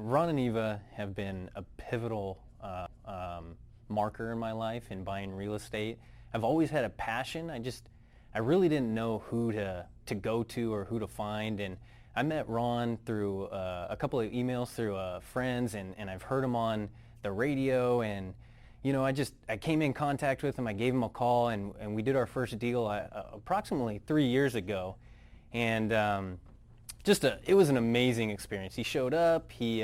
Ron and Eva have been a pivotal marker in my life in buying real estate. I've always had a passion. I really didn't know who to go to or who to find, and I met Ron through a couple of emails through friends, and I've heard him on the radio, and I came in contact with him. I gave him a call, and we did our first deal approximately 3 years ago, and it was an amazing experience. He showed up. He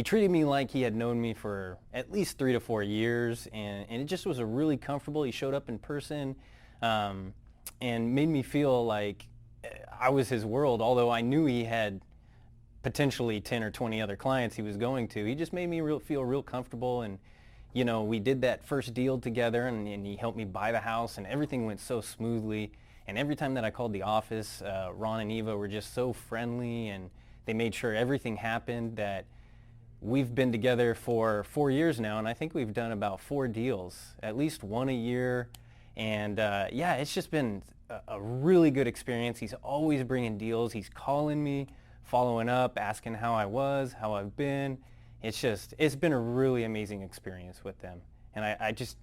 treated me like he had known me for at least 3 to 4 years, and it just was a really comfortable. He showed up in person and made me feel like I was his world, although I knew he had potentially 10 or 20 other clients he was going to. He just made me feel real comfortable, and we did that first deal together, and he helped me buy the house, and everything went so smoothly. And every time that I called the office, Ron and Eva were just so friendly, and they made sure everything happened. That we've been together for 4 years now, and I think we've done about 4 deals, at least one a year. And it's just been a really good experience. He's always bringing deals. He's calling me, following up, asking how I was, how I've been. It's been a really amazing experience with them. And I just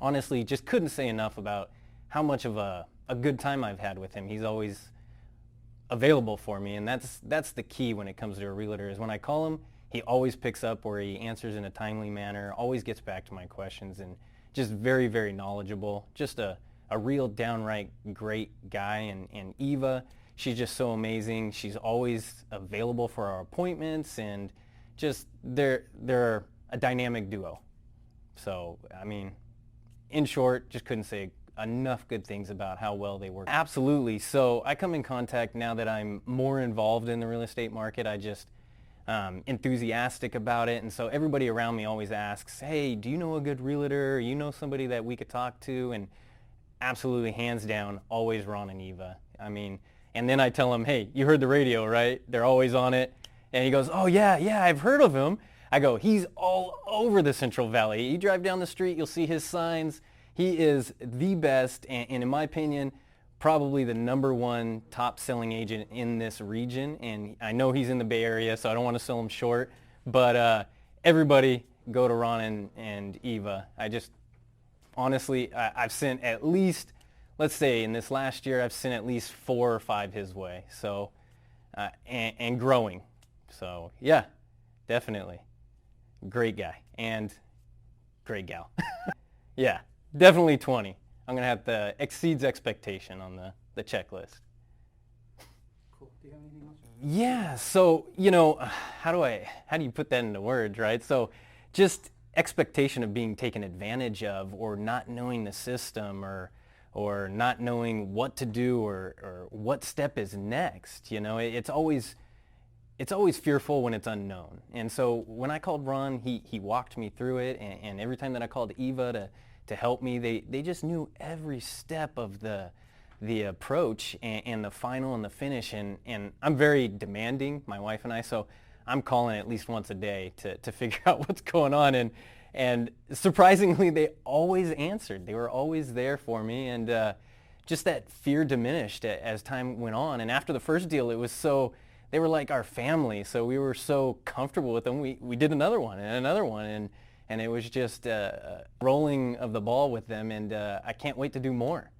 honestly just couldn't say enough about how much of a good time I've had with him. He's always available for me, and that's the key when it comes to a realtor, is when I call him, he always picks up, or he answers in a timely manner, always gets back to my questions, and just very, very knowledgeable. Just a real downright great guy. And Eva, she's just so amazing. She's always available for our appointments, and just they're a dynamic duo. So, I mean, in short, just couldn't say enough good things about how well they work. Absolutely. So I come in contact now that I'm more involved in the real estate market. I just enthusiastic about it, and so everybody around me always asks, hey, do you know a good realtor? You know somebody that we could talk to? And absolutely, hands down, always Ron and Eva. I mean, and then I tell him, hey, you heard the radio, right? They're always on it. And he goes, oh yeah, I've heard of him. I go, he's all over the Central Valley. You drive down the street, you'll see his signs. He is the best, and in my opinion, probably the #1 top-selling agent in this region. And I know he's in the Bay Area, so I don't want to sell him short. But everybody go to Ron and Eva. Honestly, I've sent at least, let's say in this last year, I've sent at least 4 or 5 his way. So, and growing. So yeah, definitely. Great guy and great gal. Yeah. Definitely 20. I'm going to have to exceeds expectation on the checklist. Cool. Do you have anything else? Yeah. So, how do you put that into words, right? So just expectation of being taken advantage of, or not knowing the system, or not knowing what to do, or what step is next. It's always fearful when it's unknown. And so when I called Ron, he walked me through it, and every time that I called Eva to help me, they just knew every step of the approach and the final and the finish. And I'm very demanding, my wife and I, so I'm calling at least once a day to figure out what's going on. And surprisingly, they always answered. They were always there for me, and just that fear diminished as time went on. And after the first deal, they were like our family, so we were so comfortable with them. We did another one and another one, and it was just rolling of the ball with them, and I can't wait to do more.